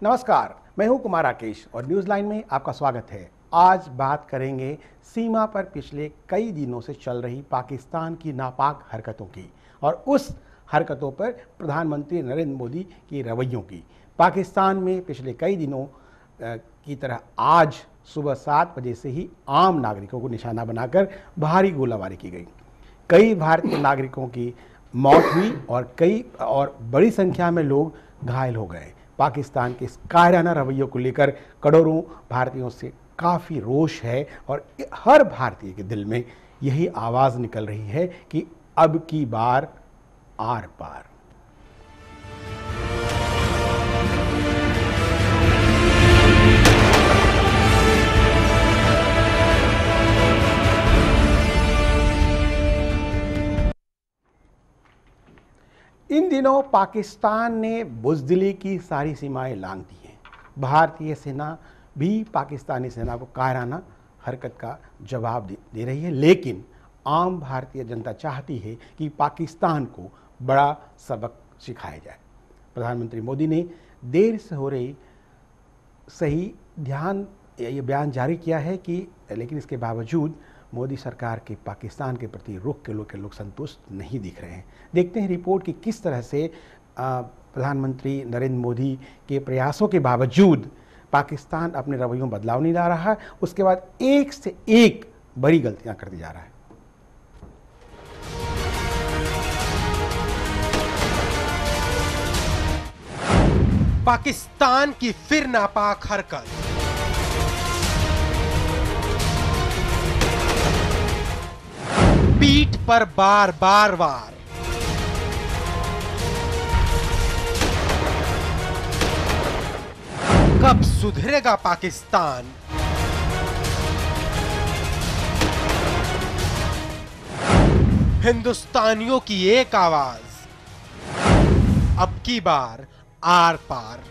नमस्कार, मैं हूं कुमार राकेश और न्यूज लाइन में आपका स्वागत है। आज बात करेंगे सीमा पर पिछले कई दिनों से चल रही पाकिस्तान की नापाक हरकतों की और उस हरकतों पर प्रधानमंत्री नरेंद्र मोदी की रवैयों की। पाकिस्तान में पिछले कई दिनों की तरह आज सुबह 7 बजे से ही आम नागरिकों को निशाना बनाकर भारी गोलाबारी की गई। कई भारतीय नागरिकों की मौत हुई और बड़ी संख्या में लोग घायल हो गए। पाकिस्तान के इस कायराना रवैयों को लेकर करोड़ों भारतीयों से काफ़ी रोष है और हर भारतीय के दिल में यही आवाज़ निकल रही है कि अब की बार आर पार। इन दिनों पाकिस्तान ने बुज़दिली की सारी सीमाएं लांघ दी हैं। भारतीय सेना भी पाकिस्तानी सेना को कायराना हरकत का जवाब दे रही है, लेकिन आम भारतीय जनता चाहती है कि पाकिस्तान को बड़ा सबक सिखाया जाए। प्रधानमंत्री मोदी ने देर से हो रही सही ये बयान जारी किया है कि लेकिन इसके बावजूद मोदी सरकार के पाकिस्तान के प्रति रुख के लोग संतुष्ट नहीं दिख रहे हैं। देखते हैं रिपोर्ट कि किस तरह से प्रधानमंत्री नरेंद्र मोदी के प्रयासों के बावजूद पाकिस्तान अपने रवैयों में बदलाव नहीं ला रहा है। उसके बाद एक से एक बड़ी गलतियां करती जा रहा है। पाकिस्तान की फिर नापाक हरकत। पीठ पर बार बार वार। कब सुधरेगा पाकिस्तान? हिंदुस्तानियों की एक आवाज, अब की बार आर पार।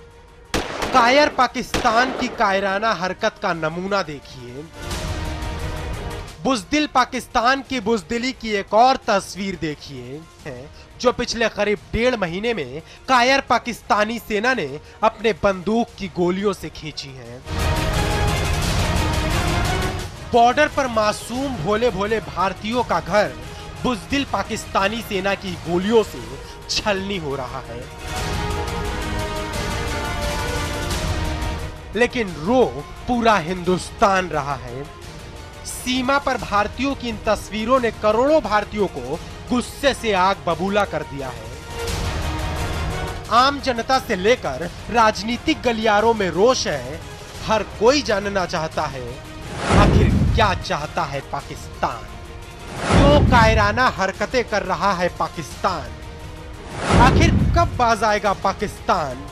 कायर पाकिस्तान की कायराना हरकत का नमूना देखिए। बुज़दिल पाकिस्तान की बुज़दिली की एक और तस्वीर देखिए जो पिछले करीब 1.5 महीने में कायर पाकिस्तानी सेना ने अपने बंदूक की गोलियों से खींची है। बॉर्डर पर मासूम भोले भोले भारतीयों का घर बुज़दिल पाकिस्तानी सेना की गोलियों से छलनी हो रहा है। लेकिन रो पूरा हिंदुस्तान रहा है। सीमा पर भारतीयों की इन तस्वीरों ने करोड़ों भारतीयों को गुस्से से आग बबूला कर दिया है। आम जनता से लेकर राजनीतिक गलियारों में रोष है। हर कोई जानना चाहता है आखिर क्या चाहता है पाकिस्तान, क्यों कायराना हरकतें कर रहा है पाकिस्तान, आखिर कब बाज आएगा पाकिस्तान।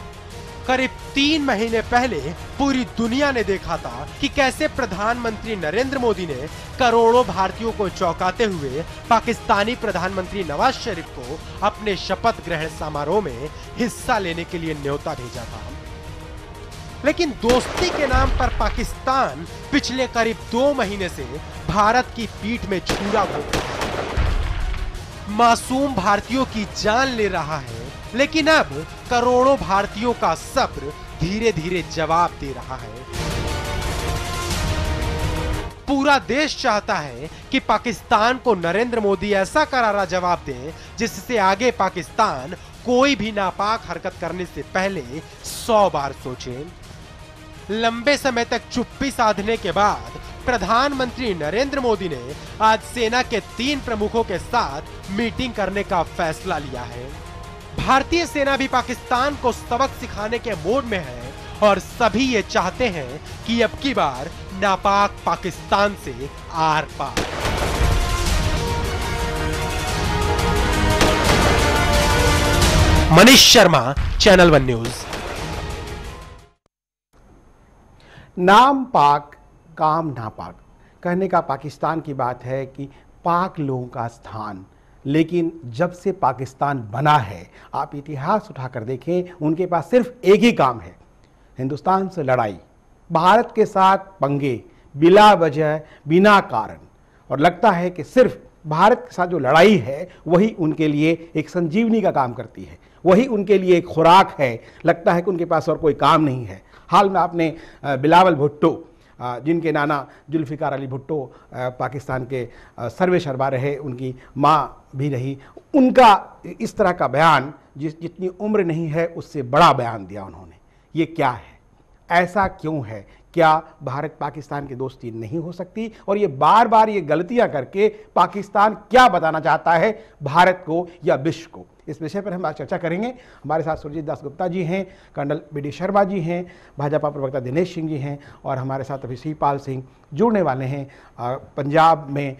करीब 3 महीने पहले पूरी दुनिया ने देखा था कि कैसे प्रधानमंत्री नरेंद्र मोदी ने करोड़ों भारतीयों को चौंकाते हुए पाकिस्तानी प्रधानमंत्री नवाज शरीफ को अपने शपथ ग्रहण समारोह में हिस्सा लेने के लिए न्योता भेजा था। लेकिन दोस्ती के नाम पर पाकिस्तान पिछले करीब 2 महीने से भारत की पीठ में छुरा घोंप रहा है, मासूम भारतीयों की जान ले रहा है। लेकिन अब करोड़ों भारतीयों का सब्र धीरे धीरे जवाब दे रहा है। पूरा देश चाहता है कि पाकिस्तान को नरेंद्र मोदी ऐसा करारा जवाब दे जिससे आगे पाकिस्तान कोई भी नापाक हरकत करने से पहले 100 बार सोचे। लंबे समय तक चुप्पी साधने के बाद प्रधानमंत्री नरेंद्र मोदी ने आज सेना के 3 प्रमुखों के साथ मीटिंग करने का फैसला लिया है। भारतीय सेना भी पाकिस्तान को सबक सिखाने के मूड में है और सभी ये चाहते हैं कि अब की बार नापाक पाकिस्तान से आर पार। Manish Sharma, channel 1 news. नाम पाक काम नापाक कहने का पाकिस्तान की बात है कि पाक लोगों का स्थान, लेकिन जब से पाकिस्तान बना है आप इतिहास उठाकर देखें, उनके पास सिर्फ एक ही काम है, हिंदुस्तान से लड़ाई, भारत के साथ पंगे बिला वजह बिना कारण। और लगता है कि सिर्फ भारत के साथ जो लड़ाई है वही उनके लिए एक संजीवनी का काम करती है। वही उनके लिए एक खुराक है। लगता है कि उनके पास और कोई काम नहीं है। हाल में आपने बिलावल भुट्टो, जिनके नाना जुल्फ़िकार अली भुट्टो पाकिस्तान के सर्वेसर्वा रहे, उनकी माँ भी रही, उनका इस तरह का बयान, जितनी उम्र नहीं है उससे बड़ा बयान दिया उन्होंने। ये क्या है? ऐसा क्यों है? क्या भारत पाकिस्तान की दोस्ती नहीं हो सकती? और ये बार बार ये गलतियां करके पाकिस्तान क्या बताना चाहता है भारत को या विश्व को? इस विषय पर हम आज चर्चा करेंगे। हमारे साथ सुरजीत दास गुप्ता जी हैं, कर्नल बी.डी. शर्मा जी हैं, भाजपा प्रवक्ता दिनेश सिंह जी हैं, और हमारे साथ अभी शिवपाल सिंह जुड़ने वाले हैं। पंजाब में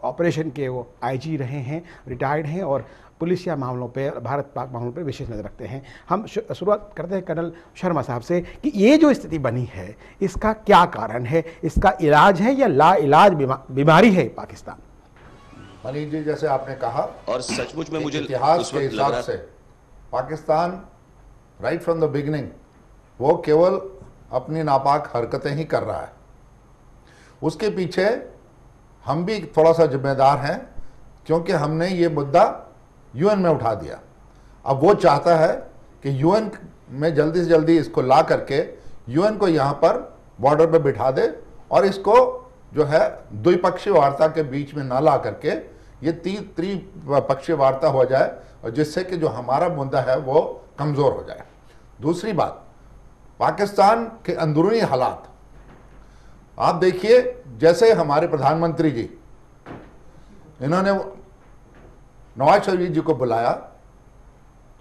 ऑपरेशन के वो IG रहे हैं, रिटायर्ड हैं, और पुलिसिया मामलों पे, भारत पाक मामलों पे विशेष नज़र रखते हैं। हम शुरुआत करते हैं कर्नल शर्मा साहब से कि ये जो स्थिति बनी है इसका क्या कारण है? इसका इलाज है या ला इलाज बीमारी है पाकिस्तान? मनीष जी, जैसे आपने कहा, और सचमुच में मुझे इतिहास के हिसाब से Pakistan right from the beginning वो केवल अपनी नापाक हरकतें ही कर रहा है। उसके पीछे हम भी थोड़ा सा जिम्मेदार हैं, क्योंकि हमने ये मुद्दा UN में उठा दिया। अब वो चाहता है कि UN में जल्दी से जल्दी इसको ला करके UN को यहाँ पर बॉर्डर पे बिठा दे, और इसको जो है द्विपक्षीय वार्ता के बीच में ना ला करके ये त्रिपक्षीय वार्ता हो जाए, और जिससे कि जो हमारा मुद्दा है वो कमज़ोर हो जाए। दूसरी बात, पाकिस्तान के अंदरूनी हालात आप देखिए। जैसे हमारे प्रधानमंत्री जी, इन्होंने नवाज शरीफ जी को बुलाया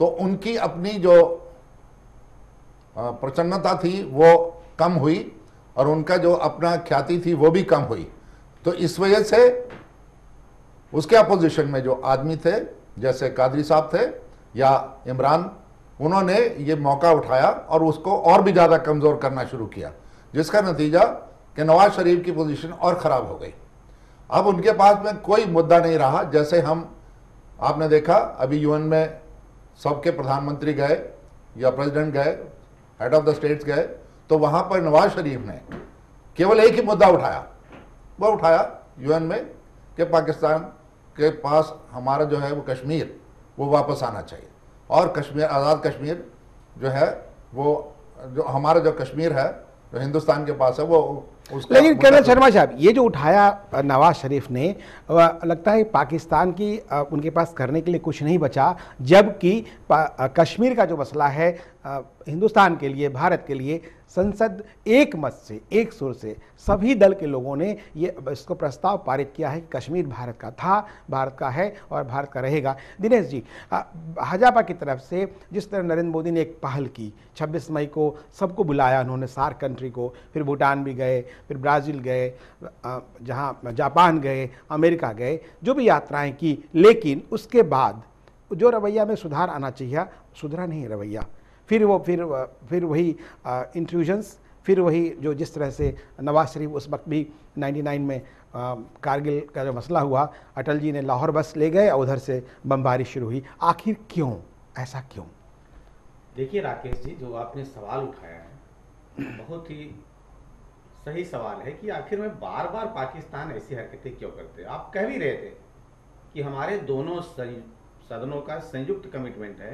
तो उनकी अपनी जो प्रसन्नता थी वो कम हुई, और उनका जो अपना ख्याति थी वो भी कम हुई। तो इस वजह से उसके अपोजिशन में जो आदमी थे, जैसे कादरी साहब थे या इमरान, उन्होंने ये मौका उठाया और उसको और भी ज़्यादा कमज़ोर करना शुरू किया, जिसका नतीजा कि नवाज शरीफ की पोजीशन और ख़राब हो गई। अब उनके पास में कोई मुद्दा नहीं रहा। जैसे हम, आपने देखा अभी UN में सबके प्रधानमंत्री गए या प्रेसिडेंट गए, हेड ऑफ द स्टेट्स गए, तो वहाँ पर नवाज शरीफ ने केवल एक ही मुद्दा उठाया। वो उठाया UN में कि पाकिस्तान के पास हमारा जो है वो कश्मीर वो वापस आना चाहिए, और कश्मीर, आज़ाद कश्मीर जो है वो, जो हमारा जो कश्मीर है जो हिंदुस्तान के पास है वो उसका। लेकिन कर्नल शर्मा साहब, ये जो उठाया नवाज शरीफ ने, लगता है पाकिस्तान की उनके पास करने के लिए कुछ नहीं बचा, जबकि कश्मीर का जो मसला है हिंदुस्तान के लिए, भारत के लिए, संसद एक मत से, एक सुर से सभी दल के लोगों ने ये इसको प्रस्ताव पारित किया है कि कश्मीर भारत का था, भारत का है और भारत का रहेगा। दिनेश जी, भाजपा की तरफ से जिस तरह नरेंद्र मोदी ने एक पहल की, 26 मई को सबको बुलाया उन्होंने, सार्क कंट्री को, फिर भूटान भी गए, फिर ब्राज़ील गए, जहाँ जापान गए, अमेरिका गए, जो भी यात्राएं की, लेकिन उसके बाद जो रवैया में सुधार आना चाहिए, सुधरा नहीं रवैया। फिर वही इंट्रूजन्स, फिर वही जो जिस तरह से नवाज शरीफ उस वक्त भी 99 में कारगिल का जो मसला हुआ, अटल जी ने लाहौर बस ले गए और उधर से बमबारी शुरू हुई। आखिर क्यों, ऐसा क्यों? देखिए राकेश जी, जो आपने सवाल उठाया है बहुत ही सही सवाल है कि आखिर में बार बार पाकिस्तान ऐसी हरकतें क्यों करते हैं। आप कह भी रहे थे कि हमारे दोनों सदनों का संयुक्त कमिटमेंट है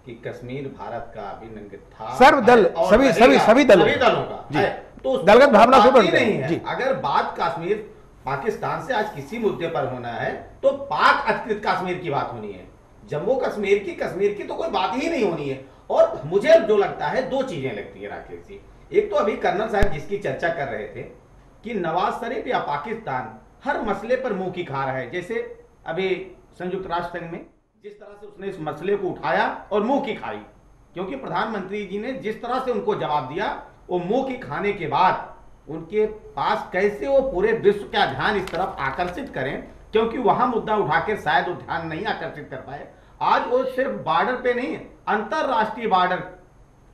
कि कश्मीर भारत का अभिन्न था, सर्वदल, सभी दलों का है, तो दलगत भावना से नहीं है। अगर बात कश्मीर पाकिस्तान से आज किसी मुद्दे पर होना है तो पाक अधिकृत कश्मीर की बात होनी है, जम्मू कश्मीर की तो कोई बात ही नहीं होनी है। और मुझे जो लगता है, दो चीजें लगती है राकेश जी। एक तो अभी कर्नल साहब जिसकी चर्चा कर रहे थे कि नवाज शरीफ या पाकिस्तान हर मसले पर मुंह की खा रहा है, जैसे अभी संयुक्त राष्ट्र संघ में जिस तरह से उसने इस मसले को उठाया और मुंह की खाई, क्योंकि प्रधानमंत्री जी ने जिस तरह से उनको जवाब दिया, वो मुंह की खाने के बाद उनके पास कैसे वो पूरे विश्व का ध्यान इस तरफ आकर्षित करें, क्योंकि वहां मुद्दा उठाकर शायद वो ध्यान नहीं आकर्षित कर पाए। आज वो सिर्फ बॉर्डर पे नहीं, अंतरराष्ट्रीय बॉर्डर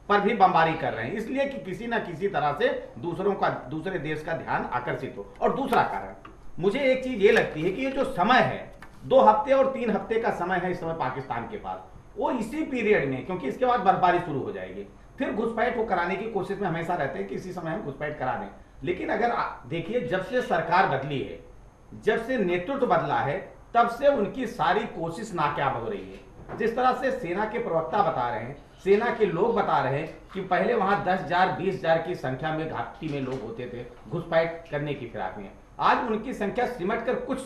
पर भी बमबारी कर रहे हैं, इसलिए कि किसी ना किसी तरह से दूसरे देश का ध्यान आकर्षित हो। और दूसरा कारण मुझे एक चीज ये लगती है कि ये जो समय है, 2 हफ्ते और 3 हफ्ते का समय है इस समय पाकिस्तान के पास, वो इसी पीरियड में, क्योंकि इसके बाद बर्फबारी शुरू हो जाएगी, फिर घुसपैठ वो कराने की कोशिश में हमेशा रहते हैं कि इसी समय हम घुसपैठ करा दें। लेकिन अगर देखिए, जब से सरकार बदली है, जब से नेतृत्व बदला है, तब से उनकी सारी कोशिश नाकाम हो रही है। जिस तरह से सेना के प्रवक्ता बता रहे हैं, सेना के लोग बता रहे हैं कि पहले वहां 10,000 20,000 की संख्या में घाटी में लोग होते थे घुसपैठ करने की फिराक में, आज उनकी संख्या सिमट कर कुछ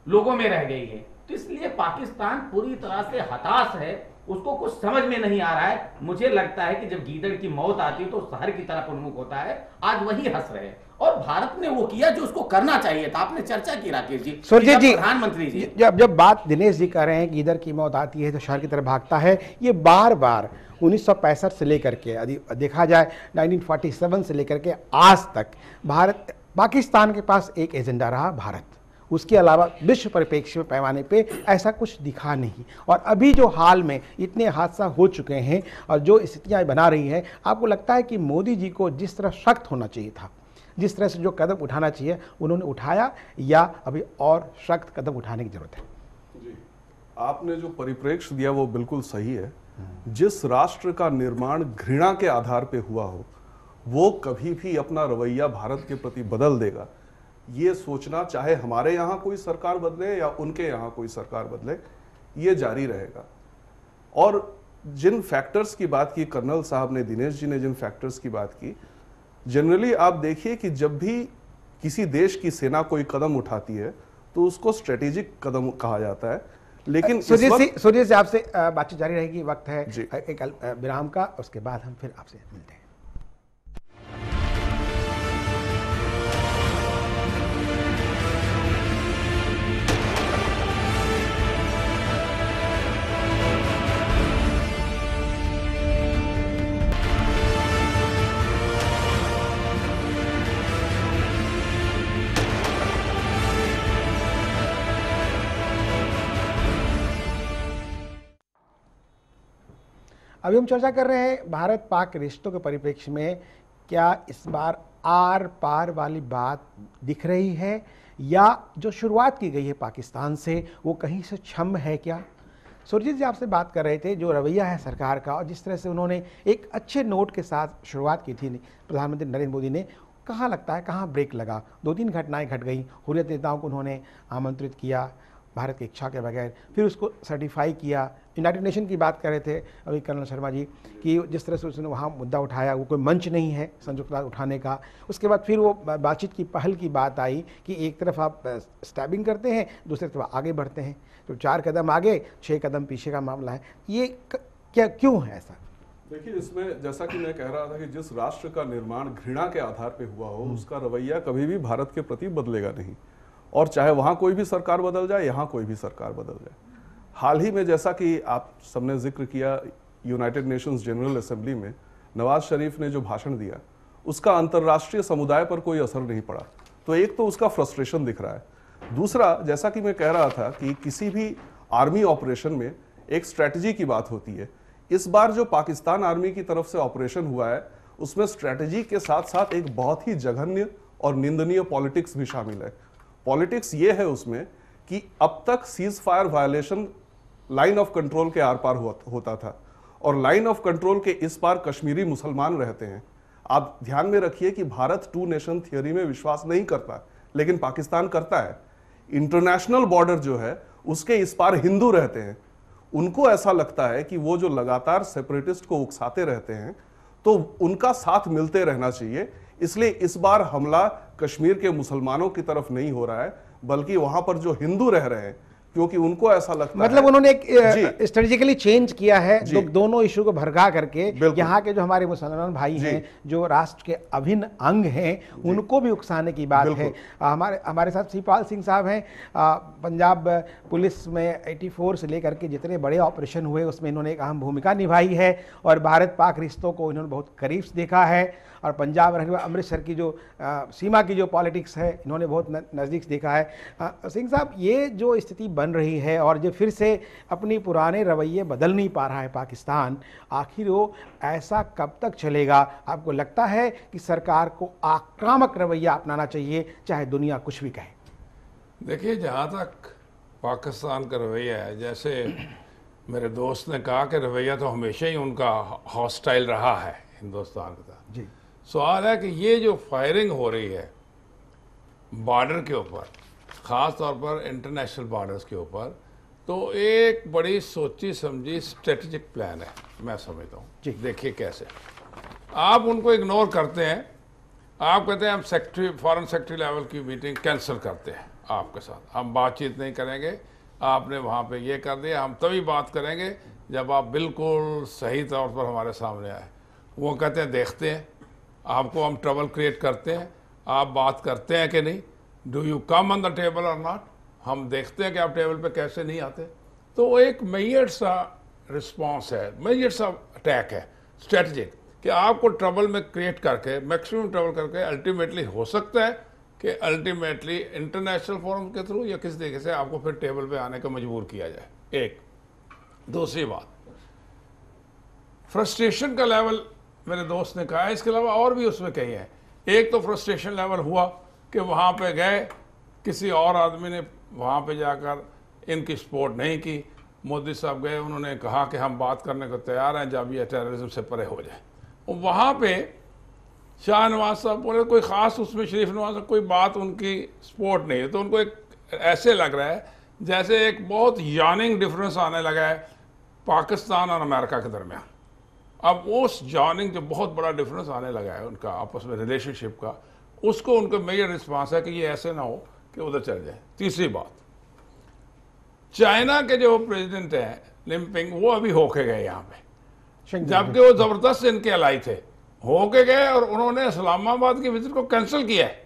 लोगों में रह गई है। तो इसलिए पाकिस्तान पूरी तरह से हताश है, उसको कुछ समझ में नहीं आ रहा है। मुझे लगता है कि जब गीदड़ की मौत आती है तो शहर की तरफ उन्मुख होता है, आज वही हंस रहे हैं। और भारत ने वो किया जो उसको करना चाहिए था। आपने चर्चा की राकेश जी, सुरजीत जी, प्रधानमंत्री जी, जब बात दिनेश जी कर रहे हैं कि गीदड़ की मौत आती है तो शहर की तरफ भागता है, ये बार बार 1965 से लेकर के यदि देखा जाए 1947 से लेकर के आज तक भारत पाकिस्तान के पास एक एजेंडा रहा, भारत। उसके अलावा विश्व परिप्रेक्ष्य में पैमाने पे ऐसा कुछ दिखा नहीं। और अभी जो हाल में इतने हादसा हो चुके हैं और जो स्थितियाँ बना रही हैं, आपको लगता है कि मोदी जी को जिस तरह सख्त होना चाहिए था, जिस तरह से जो कदम उठाना चाहिए उन्होंने उठाया, या अभी और सख्त कदम उठाने की जरूरत है? जी, आपने जो परिप्रेक्ष्य दिया वो बिल्कुल सही है। जिस राष्ट्र का निर्माण घृणा के आधार पे हुआ हो, वो कभी भी अपना रवैया भारत के प्रति बदल देगा, ये सोचना चाहे हमारे यहाँ कोई सरकार बदले या उनके यहाँ कोई सरकार बदले, ये जारी रहेगा। और जिन फैक्टर्स की बात की कर्नल साहब ने, दिनेश जी ने जिन फैक्टर्स की बात की, जनरली आप देखिए कि जब भी किसी देश की सेना कोई कदम उठाती है तो उसको स्ट्रेटेजिक कदम कहा जाता है। लेकिन सूर्य से आपसे बातचीत जारी रहेगी, वक्त है एक विराम का, उसके बाद हम फिर आपसे मिलते हैं। अभी हम चर्चा कर रहे हैं भारत पाक रिश्तों के परिप्रेक्ष्य में क्या इस बार आर पार वाली बात दिख रही है, या जो शुरुआत की गई है पाकिस्तान से वो कहीं से छम है क्या? सुरजीत जी आपसे बात कर रहे थे, जो रवैया है सरकार का और जिस तरह से उन्होंने एक अच्छे नोट के साथ शुरुआत की थी प्रधानमंत्री नरेंद्र मोदी ने, कहाँ लगता है कहाँ ब्रेक लगा? 2-3 घटनाएं घट गई। हुर्रियत नेताओं को उन्होंने आमंत्रित किया भारत की इच्छा के बगैर, फिर उसको सर्टिफाई किया। यूनाइटेड नेशन की बात कर रहे थे अभी कर्नल शर्मा जी कि जिस तरह से उसने वहाँ मुद्दा उठाया, वो कोई मंच नहीं है संयुक्त राष्ट्र उठाने का। उसके बाद फिर वो बातचीत की पहल की बात आई कि एक तरफ आप स्टैबिंग करते हैं, दूसरी तरफ आगे बढ़ते हैं, तो 4 कदम आगे 6 कदम पीछे का मामला है। ये क्या क्यों है ऐसा? देखिए, इसमें जैसा कि मैं कह रहा था कि जिस राष्ट्र का निर्माण घृणा के आधार पे हुआ हो, उसका रवैया कभी भी भारत के प्रति बदलेगा नहीं। और चाहे वहाँ कोई भी सरकार बदल जाए, यहाँ कोई भी सरकार बदल जाए। हाल ही में जैसा कि आप सबने जिक्र किया, यूनाइटेड नेशंस जनरल असेंबली में नवाज शरीफ ने जो भाषण दिया, उसका अंतर्राष्ट्रीय समुदाय पर कोई असर नहीं पड़ा। तो एक तो उसका फ्रस्ट्रेशन दिख रहा है। दूसरा, जैसा कि मैं कह रहा था कि किसी भी आर्मी ऑपरेशन में एक स्ट्रैटेजी की बात होती है। इस बार जो पाकिस्तान आर्मी की तरफ से ऑपरेशन हुआ है, उसमें स्ट्रैटेजी के साथ साथ एक बहुत ही जघन्य और निंदनीय पॉलिटिक्स भी शामिल है। पॉलिटिक्स ये है उसमें कि अब तक cease fire violation line of control के आर पार होता था, और लाइन ऑफ कंट्रोल के इस पार कश्मीरी मुसलमान रहते हैं। आप ध्यान में रखिए कि भारत 2 नेशन थियोरी में विश्वास नहीं करता, लेकिन पाकिस्तान करता है। इंटरनेशनल बॉर्डर जो है उसके इस पार हिंदू रहते हैं। उनको ऐसा लगता है कि वो जो लगातार सेपरेटिस्ट को उकसाते रहते हैं, तो उनका साथ मिलते रहना चाहिए। इसलिए इस बार हमला कश्मीर के मुसलमानों की तरफ नहीं हो रहा है, बल्कि वहां पर जो हिंदू रह रहे हैं, क्योंकि उनको ऐसा लगता मतलब है, उन्होंने एक स्ट्रेटेजिकली चेंज किया है, दोनों इशू को भड़का करके यहाँ के जो हमारे मुसलमान भाई हैं, जो राष्ट्र के अभिन्न अंग हैं, उनको भी उकसाने की बात है। हमारे साथ श्रीपाल सिंह साहब हैं, पंजाब पुलिस में 84 से लेकर के जितने बड़े ऑपरेशन हुए उसमें इन्होंने एक अहम भूमिका निभाई है, और भारत पाक रिश्तों को इन्होंने बहुत करीब से देखा है। और पंजाब रहने अमृतसर की जो सीमा की जो पॉलिटिक्स है, इन्होंने बहुत नज़दीक से देखा है। सिंह साहब, ये जो स्थिति बन रही है और जो फिर से अपनी पुराने रवैये बदल नहीं पा रहा है पाकिस्तान, आखिर वो ऐसा कब तक चलेगा? आपको लगता है कि सरकार को आक्रामक रवैया अपनाना चाहिए, चाहे दुनिया कुछ भी कहे? देखिए, जहाँ तक पाकिस्तान का रवैया है, जैसे मेरे दोस्त ने कहा कि रवैया तो हमेशा ही उनका हॉस्टाइल रहा है हिंदुस्तान के साथ। जी, सवाल है कि ये जो फायरिंग हो रही है बॉर्डर के ऊपर, ख़ास तौर पर इंटरनेशनल बॉर्डर्स के ऊपर, तो एक बड़ी सोची समझी स्ट्रेटेजिक प्लान है, मैं समझता हूँ। देखिए कैसे आप उनको इग्नोर करते हैं। आप कहते हैं हम सेक्रेटरी, फॉरेन सेक्रेटरी लेवल की मीटिंग कैंसिल करते हैं आपके साथ, हम बातचीत नहीं करेंगे, आपने वहाँ पे ये कर दिया, हम तभी बात करेंगे जब आप बिल्कुल सही तौर पर हमारे सामने आए। वो कहते हैं देखते हैं, आपको हम ट्रबल क्रिएट करते हैं, आप बात करते हैं कि नहीं, do you come on the table और नॉट, हम देखते हैं कि आप टेबल पे कैसे नहीं आते। तो वो एक मेजर सा रिस्पॉन्स है, मेजर सा अटैक है स्ट्रेटजिक, कि आपको ट्रबल में क्रिएट करके, मैक्सिमम ट्रबल करके, अल्टीमेटली हो सकता है कि अल्टीमेटली इंटरनेशनल फोरम के थ्रू या किसी तरीके से आपको फिर टेबल पे आने का मजबूर किया जाए। एक दूसरी बात, फ्रस्ट्रेशन का लेवल मेरे दोस्त ने कहा है, इसके अलावा और भी उसमें कई हैं। एक तो फ्रस्ट्रेशन लेवल हुआ कि वहाँ पे गए, किसी और आदमी ने वहाँ पे जाकर इनकी सपोर्ट नहीं की, मोदी साहब गए, उन्होंने कहा कि हम बात करने को तैयार हैं जब ये टेररिज्म से परे हो जाए। और वहाँ पे शाह नवाज साहब बोले कोई ख़ास उसमें शरीफ नवाज कोई बात उनकी सपोर्ट नहीं है, तो उनको एक ऐसे लग रहा है जैसे एक बहुत यानिंग डिफरेंस आने लगा है पाकिस्तान और अमेरिका के दरमियान। अब उस जॉइनिंग जो बहुत बड़ा डिफरेंस आने लगा है उनका आपस में रिलेशनशिप का, उसको उनका मेजर रिस्पांस है कि ये ऐसे ना हो कि उधर चल जाए। तीसरी बात, चाइना के जो प्रेसिडेंट हैं लिनपिंग, वो अभी होके गए यहाँ पे, जबकि वो जबरदस्त इनके अलाई थे, होके गए और उन्होंने इस्लामाबाद की विजिट को कैंसिल किया है।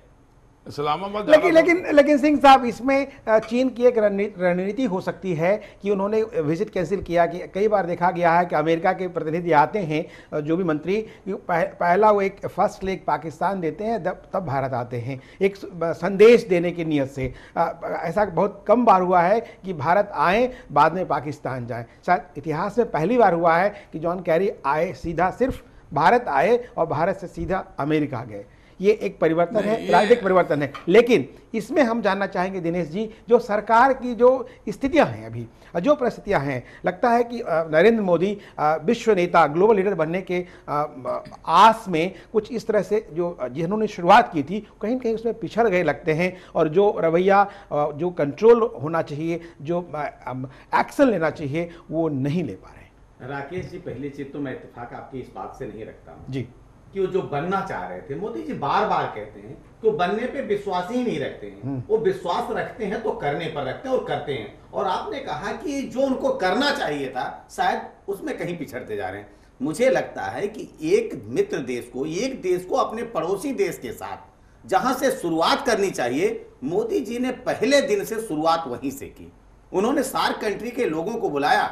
इस्लामाबाद लेकिन सिंह साहब, इसमें चीन की एक रणनीति हो सकती है कि उन्होंने विजिट कैंसिल किया। कि कई बार देखा गया है कि अमेरिका के प्रतिनिधि आते हैं, जो भी मंत्री, पहला वो एक फर्स्ट लेग पाकिस्तान देते हैं, तब भारत आते हैं एक संदेश देने की नीयत से। ऐसा बहुत कम बार हुआ है कि भारत आए बाद में पाकिस्तान जाए। शायद इतिहास में पहली बार हुआ है कि जॉन कैरी आए, सीधा सिर्फ भारत आए और भारत से सीधा अमेरिका गए। ये एक परिवर्तन है, राजनीतिक परिवर्तन है। लेकिन इसमें हम जानना चाहेंगे दिनेश जी, जो सरकार की जो स्थितियां हैं अभी, जो परिस्थितियां हैं, लगता है कि नरेंद्र मोदी विश्व नेता, ग्लोबल लीडर बनने के आस में कुछ इस तरह से जो जिन्होंने शुरुआत की थी कहीं ना कहीं उसमें पिछड़ गए लगते हैं, और जो रवैया, जो कंट्रोल होना चाहिए, जो एक्शन लेना चाहिए, वो नहीं ले पा रहे। राकेश जी, पहली चीज तो मैं इत्तेफाक आपकी इस बात से नहीं रखता हूं जी कि वो जो बनना चाह रहे थे, मोदी जी बार बार कहते हैं कि वो बनने पे विश्वास ही नहीं रखते हैं। वो विश्वास रखते हैं तो करने पर रखते हैं और करते हैं। और आपने कहा कि जो उनको करना चाहिए था शायद उसमें कहीं पिछड़ते जा रहे हैं। मुझे लगता है कि एक मित्र देश को, एक देश को अपने पड़ोसी देश के साथ जहां से शुरुआत करनी चाहिए, मोदी जी ने पहले दिन से शुरुआत वहीं से की। उन्होंने सार्क कंट्री के लोगों को बुलाया,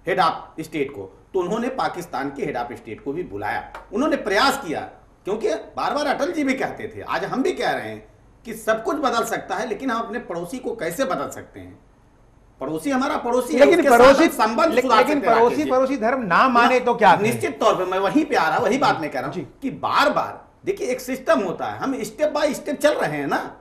हेड ऑफ स्टेट को, तो उन्होंने पाकिस्तान के हेड ऑफ स्टेट को भी बुलाया। उन्होंने प्रयास किया, क्योंकि बार बार अटल जी भी कहते थे, आज हम भी कह रहे हैं कि सब कुछ बदल सकता है, लेकिन हम अपने पड़ोसी को कैसे बदल सकते हैं? पड़ोसी हमारा पड़ोसी है, लेकिन पड़ोसी धर्म ना माने तो क्या? निश्चित तौर पे मैं वहीं पे आ रहा, वही बात मैं कह रहा हूं कि बार बार देखिए एक सिस्टम होता है, हम स्टेप बाय स्टेप चल रहे हैं ना।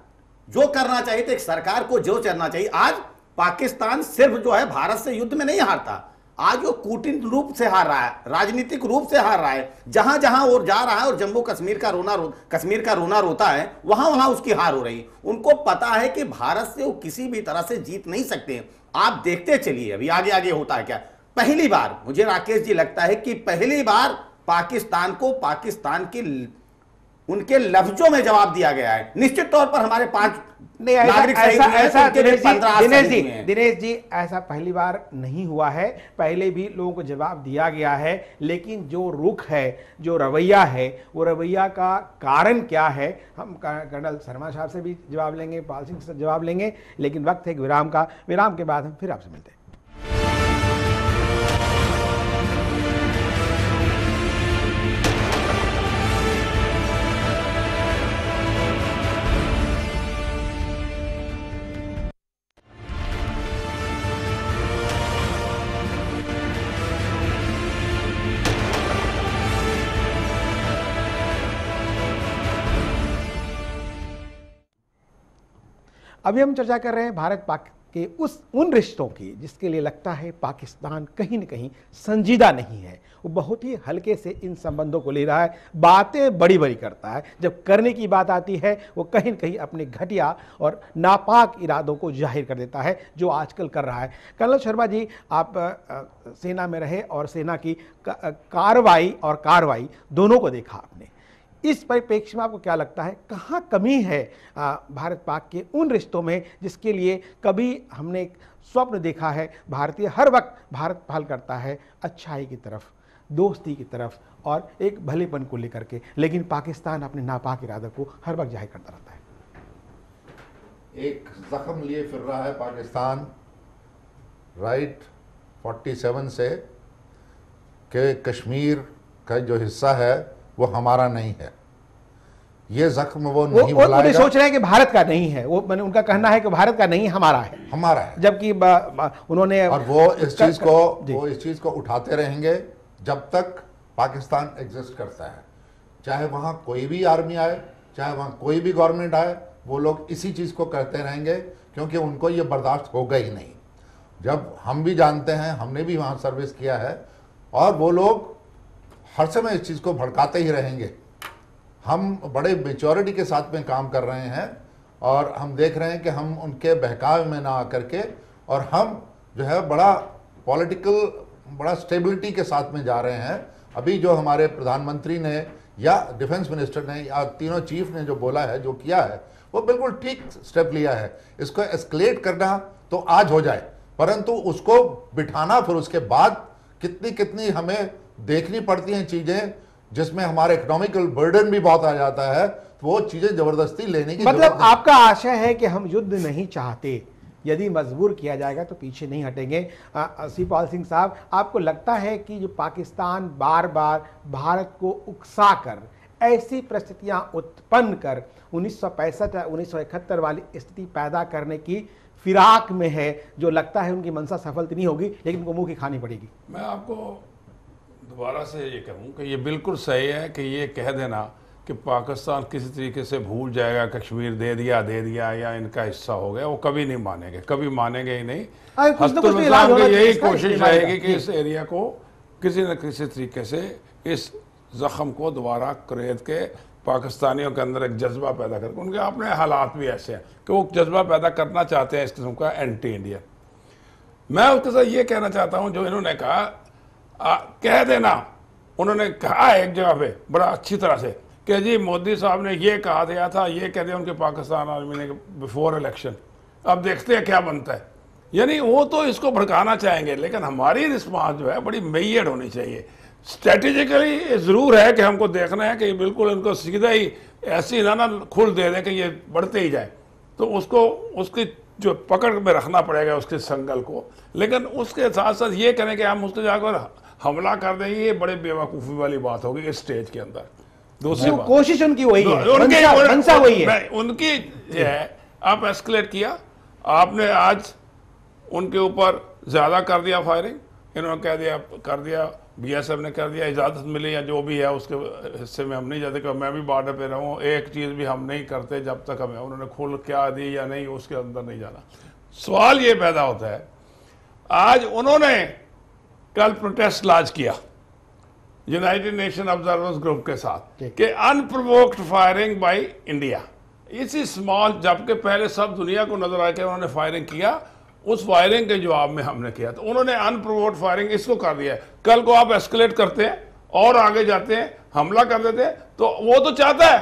जो करना चाहिए तो एक सरकार को जो चलना चाहिए। आज पाकिस्तान सिर्फ जो है भारत से युद्ध में नहीं हारता, आज वो कूटनीतिक रूप से हार रहा है, राजनीतिक रूप से हार रहा है। जहां जहां वो जा रहा है और जम्मू कश्मीर का रोना रोता है, वहां वहां उसकी हार हो रही। उनको पता है कि भारत से वो किसी भी तरह से जीत नहीं सकते। आप देखते चलिए अभी आगे आगे होता है क्या। पहली बार मुझे राकेश जी लगता है कि पहली बार पाकिस्तान को पाकिस्तान के उनके लफ्जों में जवाब दिया गया है। निश्चित तौर पर हमारे 5 नागरिक दिनेश जी, ऐसा पहली बार नहीं हुआ है, पहले भी लोगों को जवाब दिया गया है। लेकिन जो रुख है, जो रवैया है, वो रवैया का कारण क्या है, हम कर्नल शर्मा साहब से भी जवाब लेंगे, पाल सिंह से जवाब लेंगे। लेकिन वक्त है विराम का, विराम के बाद हम फिर आपसे मिलते हैं। अभी हम चर्चा कर रहे हैं भारत कि उन रिश्तों की जिसके लिए लगता है पाकिस्तान कहीं न कहीं संजीदा नहीं है, वो बहुत ही हल्के से इन संबंधों को ले रहा है, बातें बड़ी बड़ी करता है। जब करने की बात आती है वो कहीं न कहीं अपने घटिया और नापाक इरादों को जाहिर कर देता है, जो आजकल कर रहा है। कर्नल शर्मा जी, आप सेना में रहे और सेना की कार्रवाई दोनों को देखा आपने। इस परिप्रेक्ष्य में आपको क्या लगता है, कहाँ कमी है भारत पाक के उन रिश्तों में जिसके लिए कभी हमने एक स्वप्न देखा है, भारतीय हर वक्त भारत पहल करता है अच्छाई की तरफ, दोस्ती की तरफ और एक भलेपन को लेकर के, लेकिन पाकिस्तान अपने नापाक इरादे को हर वक्त जाहिर करता रहता है। एक जख्म लिए फिर रहा है पाकिस्तान राइट 47 से कि कश्मीर का जो हिस्सा है वो हमारा नहीं है। ये जख्म वो नहीं भुलाएगा। सोच रहे हैं कि भारत का नहीं है, वो मैंने उनका कहना है कि भारत का नहीं, हमारा है, हमारा है। जबकि उन्होंने और वो इस चीज को उठाते रहेंगे जब तक पाकिस्तान एग्जिस्ट करता है। चाहे वहां कोई भी आर्मी आए, चाहे वहां कोई भी गवर्नमेंट आए, वो लोग इसी चीज को करते रहेंगे, क्योंकि उनको ये बर्दाश्त होगा ही नहीं। जब हम भी जानते हैं, हमने भी वहां सर्विस किया है, और वो लोग हर समय इस चीज़ को भड़काते ही रहेंगे। हम बड़े मेच्योरिटी के साथ में काम कर रहे हैं और हम देख रहे हैं कि हम उनके बहकावे में ना आकर के, और हम जो है बड़ा पॉलिटिकल, बड़ा स्टेबिलिटी के साथ में जा रहे हैं। अभी जो हमारे प्रधानमंत्री ने या डिफेंस मिनिस्टर ने या तीनों चीफ ने जो बोला है, जो किया है, वो बिल्कुल ठीक स्टेप लिया है। इसको एस्केलेट करना तो आज हो जाए, परंतु उसको बिठाना फिर उसके बाद कितनी कितनी हमें देखनी पड़ती हैं चीजें, जिसमें हमारे इकोनॉमिकल बर्डन भी बहुत आ जाता है, तो वो चीजें जबरदस्ती लेने की मतलब आपका आशय है कि हम युद्ध नहीं चाहते, यदि मजबूर किया जाएगा तो पीछे नहीं हटेंगे। शिवपाल सिंह साहब, आपको लगता है कि जो पाकिस्तान बार बार भारत को उकसाकर ऐसी परिस्थितियां उत्पन्न कर 1965 या 1971 वाली स्थिति पैदा करने की फिराक में है, जो लगता है उनकी मंशा सफल नहीं होगी लेकिन उनको मुंह की खानी पड़ेगी? मैं आपको दोबारा से ये कहूँ कि ये बिल्कुल सही है कि ये कह देना कि पाकिस्तान किसी तरीके से भूल जाएगा, कश्मीर दे दिया या इनका हिस्सा हो गया, वो कभी नहीं मानेंगे, कभी मानेंगे ही नहीं। यही कोशिश रहेगी कि इस एरिया को किसी न किसी तरीके से इस जख्म को दोबारा करेद के पाकिस्तानियों के अंदर एक जज्बा पैदा करके, उनके अपने हालात भी ऐसे हैं कि वो जज्बा पैदा करना चाहते हैं इस किस्म का एंटी इंडियन। मैं उसके साथ ये कहना चाहता हूँ, जो इन्होंने कहा कह देना, उन्होंने कहा एक जगह पे बड़ा अच्छी तरह से कि जी मोदी साहब ने ये कहा दिया था, ये कह दिया उनके पाकिस्तान आर्मी ने बिफोर इलेक्शन, अब देखते हैं क्या बनता है। यानी वो तो इसको भड़काना चाहेंगे, लेकिन हमारी रिस्पांस जो है बड़ी मेजर्ड होनी चाहिए। स्ट्रेटेजिकली ज़रूर है कि हमको देखना है कि बिल्कुल इनको सीधा ही ऐसी ना खुल दे दें कि ये बढ़ते ही जाए, तो उसको उसकी जो पकड़ में रखना पड़ेगा उसके संगल को। लेकिन उसके साथ साथ ये करें कि हम उसको जाकर हमला कर देंगे, ये बड़े बेवकूफ़ी वाली बात होगी इस स्टेज के अंदर। दूसरी कोशिश उनकी वही है, मंशा वही है उनकी है। आप एस्केलेट किया, आपने आज उनके ऊपर ज़्यादा कर दिया फायरिंग, इन्होंने कह दिया कर दिया, बीएसएफ ने कर दिया, इजाज़त मिली या जो भी है उसके हिस्से में हम नहीं जाते। कि मैं भी बॉर्डर पे रहूँ, एक चीज़ भी हम नहीं करते जब तक हमें उन्होंने खुल क्या दी या नहीं, उसके अंदर नहीं जाना। सवाल ये पैदा होता है, आज उन्होंने कल प्रोटेस्ट लॉन्च किया यूनाइटेड नेशन ऑब्जर्वर्स ग्रुप के साथ कि अनप्रोवोक्ड फायरिंग बाय इंडिया, इसी स्मॉल, जबकि पहले सब दुनिया को नजर आया कि उन्होंने फायरिंग किया, उस फायरिंग के जवाब में हमने किया, तो उन्होंने अनप्रोवोक्ड फायरिंग इसको कर दिया है। कल को आप एस्केलेट करते हैं और आगे जाते हैं, हमला कर देते हैं, तो वो तो चाहता है,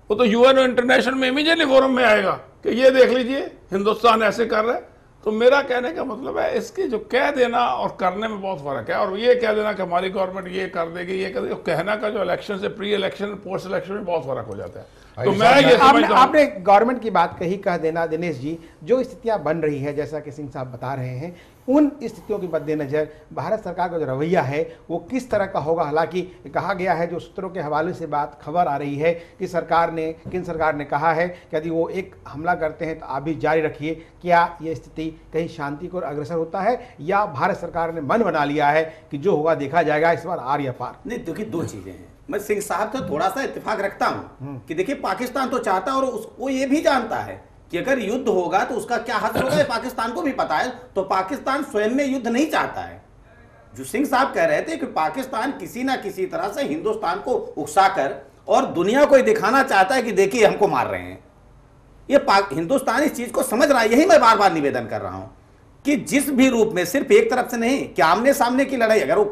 वो तो यूएन इंटरनेशनल में इमीडिएटली फोरम में आएगा कि ये देख लीजिए हिंदुस्तान ऐसे कर रहा है। तो मेरा कहने का मतलब है, इसकी जो कह देना और करने में बहुत फर्क है। और ये कह देना कि हमारी गवर्नमेंट ये कर देगी, ये कर देगी, कहना का जो इलेक्शन से प्री इलेक्शन पोस्ट इलेक्शन में बहुत फर्क हो जाता है। तो मैं ये आपने गवर्नमेंट की बात कही, कह देना दिनेश जी, जो स्थितियां बन रही है जैसा कि सिंह साहब बता रहे हैं, उन स्थितियों के मद्देनजर भारत सरकार का जो रवैया है वो किस तरह का होगा? हालांकि कहा गया है, जो सूत्रों के हवाले से बात खबर आ रही है कि केंद्र सरकार ने कहा है कि यदि वो एक हमला करते हैं तो आप भी जारी रखिए। क्या ये स्थिति कहीं शांति को अग्रसर होता है, या भारत सरकार ने मन बना लिया है कि जो होगा देखा जाएगा, इस बार आर या पार? नहीं, देखिए दो चीजें हैं। मैं सिंह साहब से थोड़ा सा इत्तेफाक रखता हूं कि देखिए पाकिस्तान तो चाहता है और उसको ये भी जानता है कि अगर युद्ध होगा तो उसका क्या हश्र होगा, ये पाकिस्तान को भी पता है। तो पाकिस्तान स्वयं में युद्ध नहीं चाहता है। जो सिंह साहब कह रहे थे कि पाकिस्तान किसी ना किसी तरह से हिंदुस्तान को उकसाकर और दुनिया को दिखाना चाहता है कि देखिए हमको मार रहे हैं। ये हिंदुस्तान इस चीज को समझ रहा है। यही मैं बार बार निवेदन कर रहा हूं कि जिस भी रूप में, सिर्फ एक तरफ से नहीं, कि आमने सामने की लड़ाई, अगर वो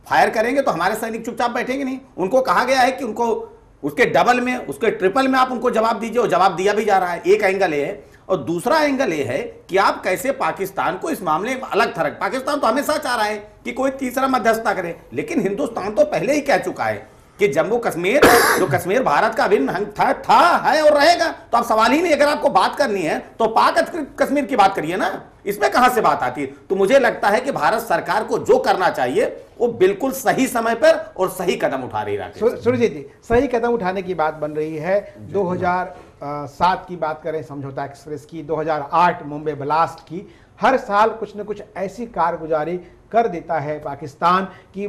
फायर करेंगे तो हमारे सैनिक चुपचाप बैठेंगे नहीं। उनको कहा गया है कि उनको उसके डबल में, उसके ट्रिपल में आप उनको जवाब दीजिए, और जवाब दिया भी जा रहा है। एक एंगल ये है, और दूसरा एंगल ये है कि आप कैसे पाकिस्तान को इस मामले में अलग थलग, पाकिस्तान तो हमेशा चाह रहा है कि कोई तीसरा मध्यस्थता करे, लेकिन हिंदुस्तान तो पहले ही कह चुका है कि जम्मू कश्मीर, जो कश्मीर भारत का अभिन्न अंग था है और रहेगा। तो अब सवाल ही नहीं, अगर आपको बात करनी है तो पाक अधिकृत कश्मीर की बात करिए ना, इसमें कहां से बात आती है। तो मुझे लगता है कि भारत सरकार को जो करना चाहिए वो बिल्कुल सही समय पर और सही कदम उठा रही है। सुरजीत जी, सही कदम उठाने की बात बन रही है। 2007 की बात करें, समझौता एक्सप्रेस की, 2008 मुंबई ब्लास्ट की, हर साल कुछ न कुछ ऐसी कारगुजारी कर देता है पाकिस्तान की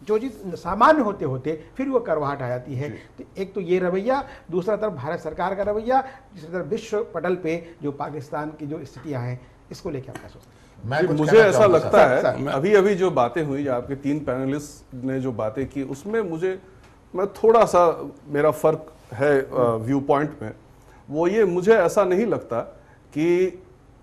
जो चीज सामान्य होते होते फिर वो करवाहट आ जाती है। तो एक तो ये रवैया, दूसरा तरफ भारत सरकार का रवैया, तीसरी तरफ विश्व पटल पे जो पाकिस्तान की जो स्थितियां हैं, इसको लेकर आप क्या सोचते हैं? मुझे ऐसा लगता है, अभी अभी जो बातें हुई, जो आपके 3 पैनलिस्ट ने जो बातें की, उसमें मैं थोड़ा सा, मेरा फर्क है व्यू पॉइंट में, वो ये, मुझे ऐसा नहीं लगता कि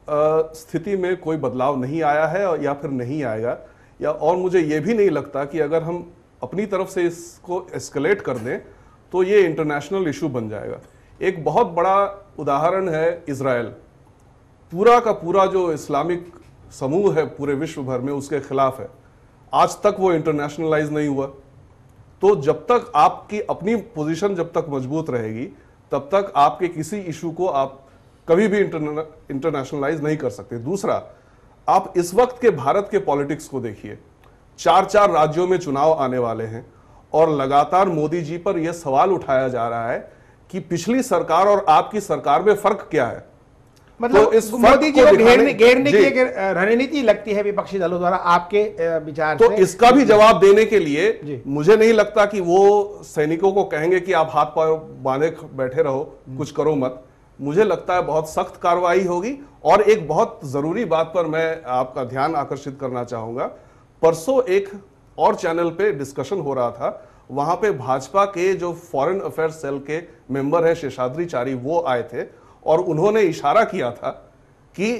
स्थिति में कोई बदलाव नहीं आया है या फिर नहीं आएगा, और मुझे ये भी नहीं लगता कि अगर हम अपनी तरफ से इसको एस्केलेट कर दें तो ये इंटरनेशनल इशू बन जाएगा। एक बहुत बड़ा उदाहरण है इजराइल। पूरा का पूरा जो इस्लामिक समूह है पूरे विश्व भर में उसके खिलाफ है, आज तक वो इंटरनेशनलाइज नहीं हुआ। तो जब तक आपकी अपनी पोजीशन जब तक मजबूत रहेगी, तब तक आपके किसी इशू को आप कभी भी इंटरनेशनलाइज नहीं कर सकते। दूसरा, आप इस वक्त के भारत के पॉलिटिक्स को देखिए, 4 राज्यों में चुनाव आने वाले हैं और लगातार मोदी जी पर यह सवाल उठाया जा रहा है कि पिछली सरकार और आपकी सरकार में फर्क क्या है। मतलब तो इस मोदी जी को घेरने की एक रणनीति लगती है विपक्षी दलों द्वारा, आपके विचार तो से? इसका भी जवाब देने के लिए मुझे नहीं लगता कि वो सैनिकों को कहेंगे कि आप हाथ पांव बांधे बैठे रहो, कुछ करो मत। मुझे लगता है बहुत सख्त कार्रवाई होगी। और एक बहुत जरूरी बात पर मैं आपका ध्यान आकर्षित करना चाहूंगा, परसों एक और चैनल पे डिस्कशन हो रहा था, वहां पे भाजपा के जो फॉरेन अफेयर्स सेल के मेंबर है शेषाद्रीचारी, वो आए थे और उन्होंने इशारा किया था कि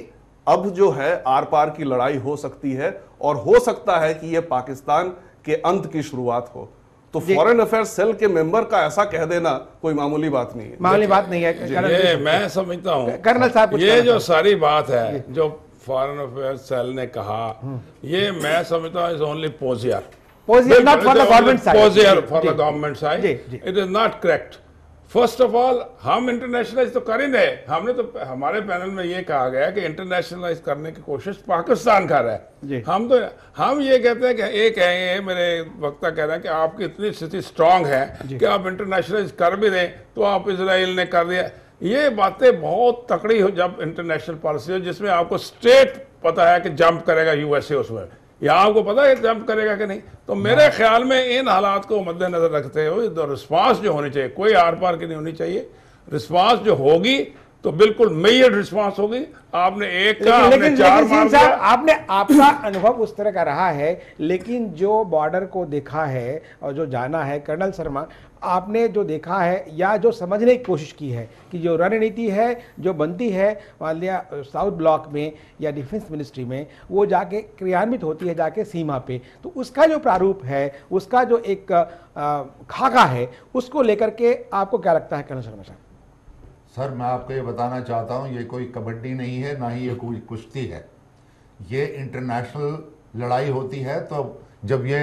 अब जो है आर पार की लड़ाई हो सकती है और हो सकता है कि यह पाकिस्तान के अंत की शुरुआत हो। तो फॉरेन अफेयर्स सेल के मेंबर का ऐसा कह देना कोई मामूली बात नहीं है। मामूली बात नहीं है। ये मैं समझता हूँ कर्नल साहब, ये जो सारी बात है जो फॉरेन अफेयर्स सेल ने कहा, ये मैं समझता हूँ is only posture, not for the government side, posture for the government side. It is not correct. First of all, हम इंटरनेशनलाइज तो कर ही रहे। हमने तो, हमारे पैनल में ये कहा गया कि इंटरनेशनलाइज करने की कोशिश पाकिस्तान कर रहा है। हम ये कहते हैं कि एक है, ये मेरे वक्ता कह रहे हैं कि आपकी इतनी स्थिति स्ट्रांग है कि आप इंटरनेशनलाइज कर भी दें, तो आप इजराइल ने कर दिया। ये बातें बहुत तकड़ी हो जब इंटरनेशनल पॉलिसी हो, जिसमें आपको स्टेट पता है कि जंप करेगा यूएसए, उसमें या आपको पता है जंप करेगा कि नहीं। तो मेरे ख्याल में इन हालात को मद्देनजर रखते हुए तो रिस्पांस जो होनी चाहिए, कोई आर पार की नहीं होनी चाहिए। रिस्पांस जो होगी तो बिल्कुल मेजर रिस्पांस होगी। आपने एक का, आपने 4 मार दिया। आपने, आपका अनुभव उस तरह का रहा है, लेकिन जो बॉर्डर को देखा है और जो जाना है, कर्नल शर्मा, आपने जो देखा है या जो समझने की कोशिश की है कि जो रणनीति है जो बनती है मान लिया साउथ ब्लॉक में या डिफेंस मिनिस्ट्री में, वो जाके क्रियान्वित होती है जाके सीमा पे, तो उसका जो प्रारूप है, उसका जो एक खाका है, उसको लेकर के आपको क्या लगता है कर्नल शर्मा साहब? सर, मैं आपको ये बताना चाहता हूँ, ये कोई कबड्डी नहीं है, ना ही ये कोई कुश्ती है। ये इंटरनेशनल लड़ाई होती है, तो जब ये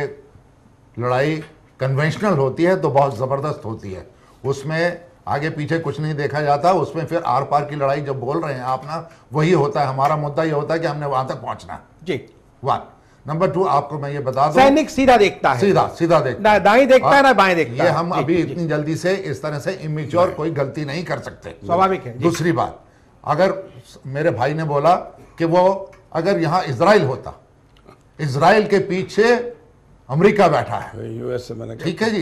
लड़ाई कन्वेंशनल होती है तो बहुत ज़बरदस्त होती है। उसमें आगे पीछे कुछ नहीं देखा जाता। उसमें फिर आर पार की लड़ाई जब बोल रहे हैं आप ना, वही होता है। हमारा मुद्दा ये होता है कि हमने वहां तक पहुंचना जी। 1 नंबर 2, आपको मैं ये बता दूं, सैनिक सीधा देखता है, सीधा देखता है, दाएं देखता है ना बाएं देखता है। ये हम अभी इतनी जल्दी से इस तरह से इमेच्योर कोई गलती नहीं कर सकते, स्वाभाविक है। दूसरी बात, अगर मेरे भाई ने बोला कि वो अगर यहां इजराइल होता, इजराइल के पीछे अमेरिका बैठा है, यूएस से मैंने, ठीक है जी,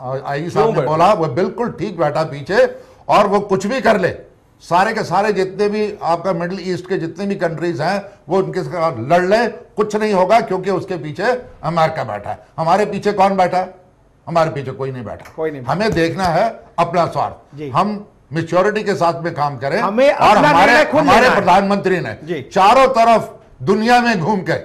आई साहब ने बोला वो बिल्कुल ठीक बैठा पीछे, और वो कुछ भी कर ले, सारे के सारे जितने भी आपका मिडिल ईस्ट के जितने भी कंट्रीज हैं वो उनके साथ लड़ ले, कुछ नहीं होगा, क्योंकि उसके पीछे अमेरिका बैठा है। हमारे पीछे कौन बैठा है? हमारे पीछे कोई नहीं बैठा। कोई नहीं। हमें देखना है अपना स्वार्थ, हम मेच्योरिटी के साथ में काम करें। हमें और हमारे प्रधानमंत्री ने चारों तरफ दुनिया में घूम के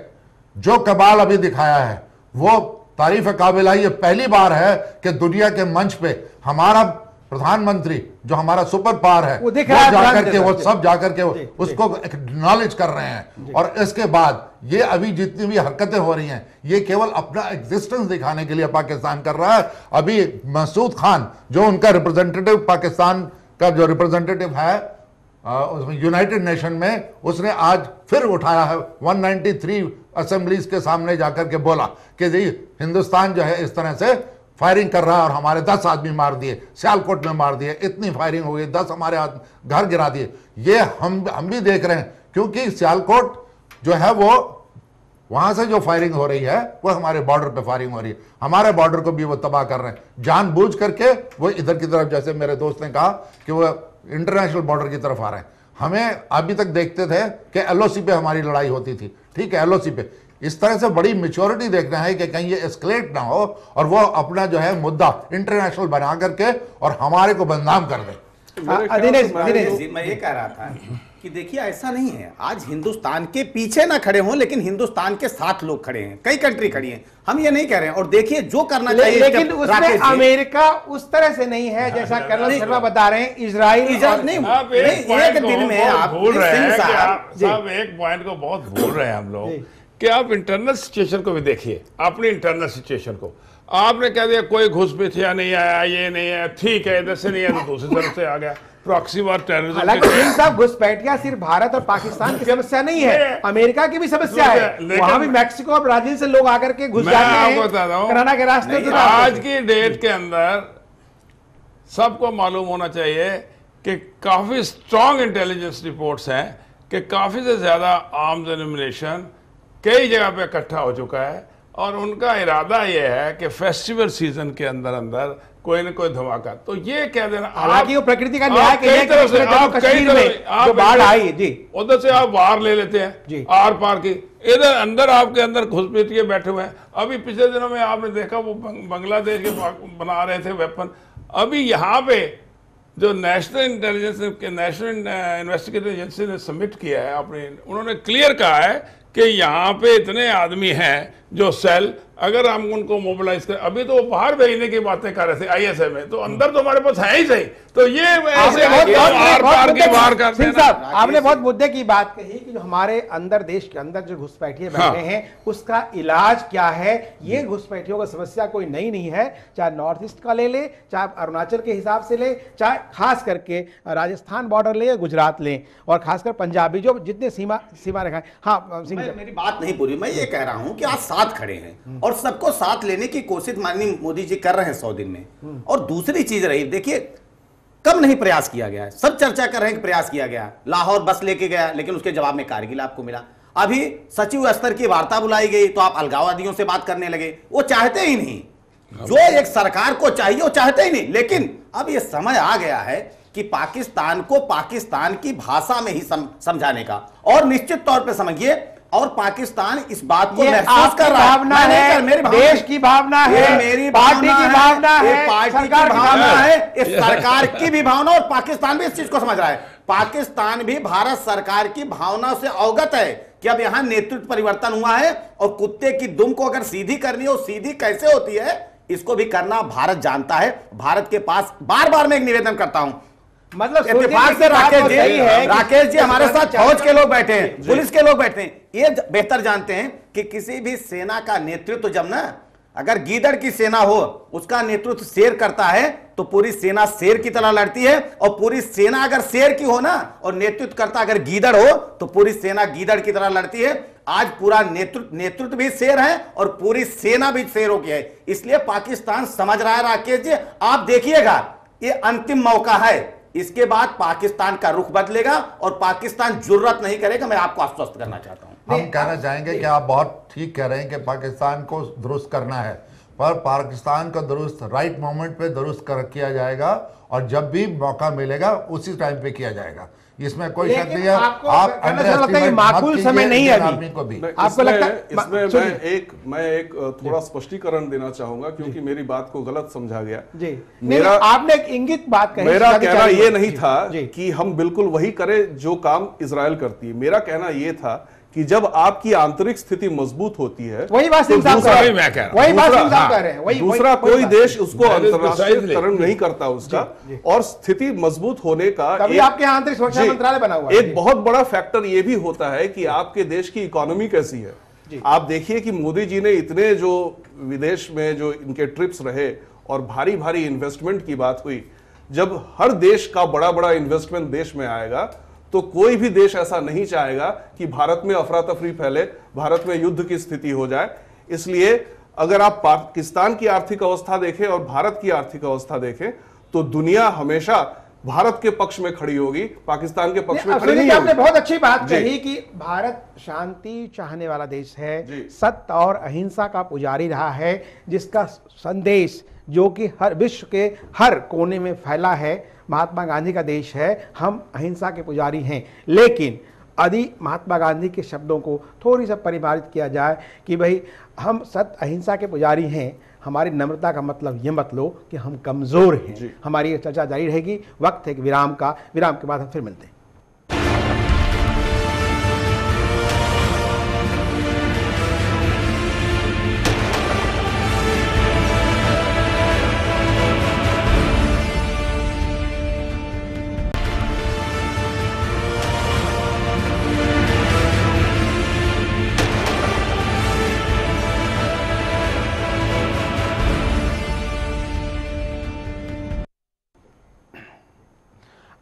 जो कमाल अभी दिखाया है वो तारीफ काबिल है। ये पहली बार है कि दुनिया के मंच पे हमारा प्रधानमंत्री जो हमारा सुपर पावर है वो जाकर के वो सब जाकर के उसको एक्नॉलेज कर रहे हैं। और इसके बाद ये अभी जितनी भी हरकतें हो रही हैं ये केवल अपना एग्जिस्टेंस दिखाने के लिए पाकिस्तान कर रहा है। अभी मसूद खान जो उनका रिप्रेजेंटेटिव, पाकिस्तान का जो रिप्रेजेंटेटिव है उसमें यूनाइटेड नेशन में, उसने आज फिर उठाया है 193 असेंबलीज के सामने जाकर के बोला कि जी हिंदुस्तान जो है इस तरह से फायरिंग कर रहा है और हमारे 10 आदमी मार दिए, सियालकोट में मार दिए, इतनी फायरिंग हो गई, 10 हमारे घर गिरा दिए। ये हम भी देख रहे हैं, क्योंकि सियालकोट जो है वो वहां से जो फायरिंग हो रही है वो हमारे बॉर्डर पे फायरिंग हो रही है, हमारे बॉर्डर को भी वो तबाह कर रहे हैं जानबूझ करके। वो इधर की तरफ, जैसे मेरे दोस्त ने कहा कि वो इंटरनेशनल बॉर्डर की तरफ आ रहे हैं। हमें अभी तक देखते थे कि एलओसी पे हमारी लड़ाई होती थी, ठीक है, एलओसी पे। इस तरह से बड़ी मेच्योरिटी देखना है कि कहीं ये एस्केलेट ना हो और वो अपना जो है मुद्दा इंटरनेशनल बना करके और हमारे को बदनाम कर दे। मैं ये कह रहा था कि देखिए ऐसा नहीं है, आज हिंदुस्तान के पीछे ना खड़े हों लेकिन हिंदुस्तान के साथ लोग खड़े हैं, कई कंट्री खड़ी हैं, हम ये नहीं कह रहे हैं। और देखिए जो करना चाहिए, लेकिन उसमें अमेरिका उस तरह से नहीं है जैसा कर्नल शर्मा बता रहे हैं। इजराइल नहीं, एक दिन में आप भूल रहे हैं कि आप एक पॉइंट को बहुत भूल रहे हैं हम लोग कि आप इंटरनल सिचुएशन को भी देखिए, अपनी इंटरनल सिचुएशन को। आपने कह दिया कोई घुसपैठिया नहीं आया, ये नहीं है, ठीक है, इधर से नहीं आया तो दूसरी तरफ से आ गया, प्रॉक्सी वार, टेररिज्म। हालांकि सिंह साहब घुसपैठिया सिर्फ भारत और पाकिस्तान की समस्या नहीं है, अमेरिका की भी समस्या है। वहां भी मैक्सिको और ब्राजील से लोग आकर के घुस जाते हैं। मैं बता रहा हूं, कनाडा के रास्ते। आज की डेट के अंदर सबको मालूम होना चाहिए कि काफी स्ट्रॉन्ग इंटेलिजेंस रिपोर्ट्स हैं कि काफी से ज्यादा आर्म्स एनिमिनेशन कई जगह पे इकट्ठा हो चुका है और उनका इरादा यह है कि फेस्टिवल सीजन के अंदर अंदर कोई न कोई धमाका। तो ये कह देना, हालांकि वो प्रकृति का न्याय के लिए कश्मीर में जो बाढ़ आई जी, उधर से आप बाहर ले लेते हैं आर पार की, इधर अंदर आपके अंदर घुसपैठ के बैठे हुए हैं। अभी पिछले दिनों में आपने देखा वो बांग्लादेश के बना रहे थे वेपन। अभी यहाँ पे जो national intelligence, national investigative agency ने सबमिट किया है अपने, उन्होंने क्लियर कहा है कि यहाँ पे इतने आदमी हैं जो सेल, अगर हम उनको मोबिलाइज करें। अभी तो वो बाहर भेजने की बातें कर रहे थे आईएसए में, तो अंदर तो हमारे पास है ही सही। तो ये ऐसे सिंह साहब आपने बहुत मुद्दे की बात कही कि जो हमारे अंदर, देश के अंदर जो घुसपैठिए बैठे हैं उसका इलाज क्या है। ये घुसपैठियों का समस्या कोई नई नहीं है, चाहे नॉर्थ ईस्ट का ले ले, चाहे अरुणाचल के हिसाब से ले, चाहे खास करके राजस्थान बॉर्डर ले, गुजरात ले, और खासकर पंजाबी जो जितने सीमा रेखाएं। हाँ सिंह, मेरी बात नहीं पूरी। मैं ये कह रहा हूं कि आज साथ खड़े हैं और सबको साथ लेने की कोशिश माननीय मोदी जी कर रहे हैं 100 दिन में। और दूसरी चीज रही, देखिए कब नहीं प्रयास किया गया है, सब चर्चा कर रहे हैं कि प्रयास किया गया। लाहौर बस लेके गया लेकिन उसके जवाब में कारगिल आपको मिला। अभी सचिव स्तर की वार्ता बुलाई गई तो आप अलगाववादियों से बात करने लगे। वो चाहते ही नहीं, जो एक सरकार को चाहिए वो चाहते ही नहीं। लेकिन अब ये समय आ गया है कि पाकिस्तान को पाकिस्तान की भाषा में ही समझाने का, और निश्चित तौर पर समझिए, और पाकिस्तान इस बात को महसूस कर रहा है, मेरी देश की भावना है, मेरी पार्टी की भावना है, पार्टी की भावना है, इस सरकार की भी भावना, और पाकिस्तान भी इस चीज को समझ रहा है। पाकिस्तान भी भारत सरकार की भावना से अवगत है कि अब यहां नेतृत्व परिवर्तन हुआ है और कुत्ते की दुम को अगर सीधी करनी हो, सीधी कैसे होती है इसको भी करना भारत जानता है। भारत के पास बार बार मैं एक निवेदन करता हूं, मतलब इत्तेफाक से राकेश जी हमारे साथ फौज के लोग बैठे हैं, पुलिस के लोग बैठे हैं, ये बेहतर जानते हैं कि किसी भी सेना का नेतृत्व जब ना, अगर गीदड़ की सेना हो उसका नेतृत्व शेर करता है तो पूरी सेना शेर की तरह लड़ती है, और पूरी सेना अगर शेर की हो ना और नेतृत्व करता अगर गीदड़ हो तो पूरी सेना गीदड़ की तरह लड़ती है। आज पूरा नेतृत्व भी शेर है और पूरी सेना भी शेरों की है। इसलिए पाकिस्तान समझ रहा है राकेश जी, आप देखिएगा ये अंतिम मौका है, इसके बाद पाकिस्तान का रुख बदलेगा और पाकिस्तान जुर्रत नहीं करेगा। मैं आपको आश्वस्त करना चाहता हूं। हम कहना चाहेंगे कि आप बहुत ठीक कह रहे हैं कि पाकिस्तान को दुरुस्त करना है, पर पाकिस्तान को दुरुस्त राइट मोमेंट पे दुरुस्त किया जाएगा और जब भी मौका मिलेगा उसी टाइम पे किया जाएगा, इसमें कोई शक लेकिन नहीं है। आपको आप कहना चाहिए लगता है कि माकूल समय नहीं है अभी। आर्मी को भी नहीं, आपको लगता है इसमें मैं एक थोड़ा स्पष्टीकरण देना चाहूंगा, क्योंकि मेरी बात को गलत समझा गया। जी मेरा आपने एक इंगित बात कही, मेरा कहना ये नहीं जी, था जी। कि हम बिल्कुल वही करें जो काम इजराइल करती है। मेरा कहना ये था कि जब आपकी आंतरिक स्थिति मजबूत होती है, वही बात सिंह साहब दूसरा- कह रहे हैं। मैं कह रहा हूं। वही बात दूसरा- सिंह साहब हाँ, कह रहे हैं। वही दूसरा वही कोई बात। देश उसको That is अंतरराष्ट्रीयकरण precisely. नहीं करता उसका, और स्थिति मजबूत होने का तभी आपके यहाँ आंतरिक सुरक्षा जी, मंत्रालय बना हुआ है। एक बहुत बड़ा फैक्टर ये भी होता है कि आपके देश की इकोनॉमी कैसी है। आप देखिए कि मोदी जी ने इतने जो विदेश में जो इनके ट्रिप्स रहे और भारी भारी इन्वेस्टमेंट की बात हुई, जब हर देश का बड़ा बड़ा इन्वेस्टमेंट देश में आएगा तो कोई भी देश ऐसा नहीं चाहेगा कि भारत में अफरा तफरी फैले, भारत में युद्ध की स्थिति हो जाए। इसलिए अगर आप पाकिस्तान की आर्थिक अवस्था देखें और भारत की आर्थिक अवस्था देखें तो दुनिया हमेशा भारत के पक्ष में खड़ी होगी, पाकिस्तान के पक्ष में खड़ी नहीं आपने होगी। बहुत अच्छी बात जी। कही कि भारत शांति चाहने वाला देश है, जी। सत्य और अहिंसा का पुजारी रहा है, जिसका संदेश जो कि हर विश्व के हर कोने में फैला है। महात्मा गांधी का देश है, हम अहिंसा के पुजारी हैं। लेकिन यदि महात्मा गांधी के शब्दों को थोड़ी सा परिमार्जित किया जाए कि भाई हम सत्य अहिंसा के पुजारी हैं, हमारी नम्रता का मतलब ये मत लो कि हम कमज़ोर हैं। हमारी ये चर्चा जारी रहेगी। वक्त है कि विराम का, विराम के बाद हम फिर मिलते हैं।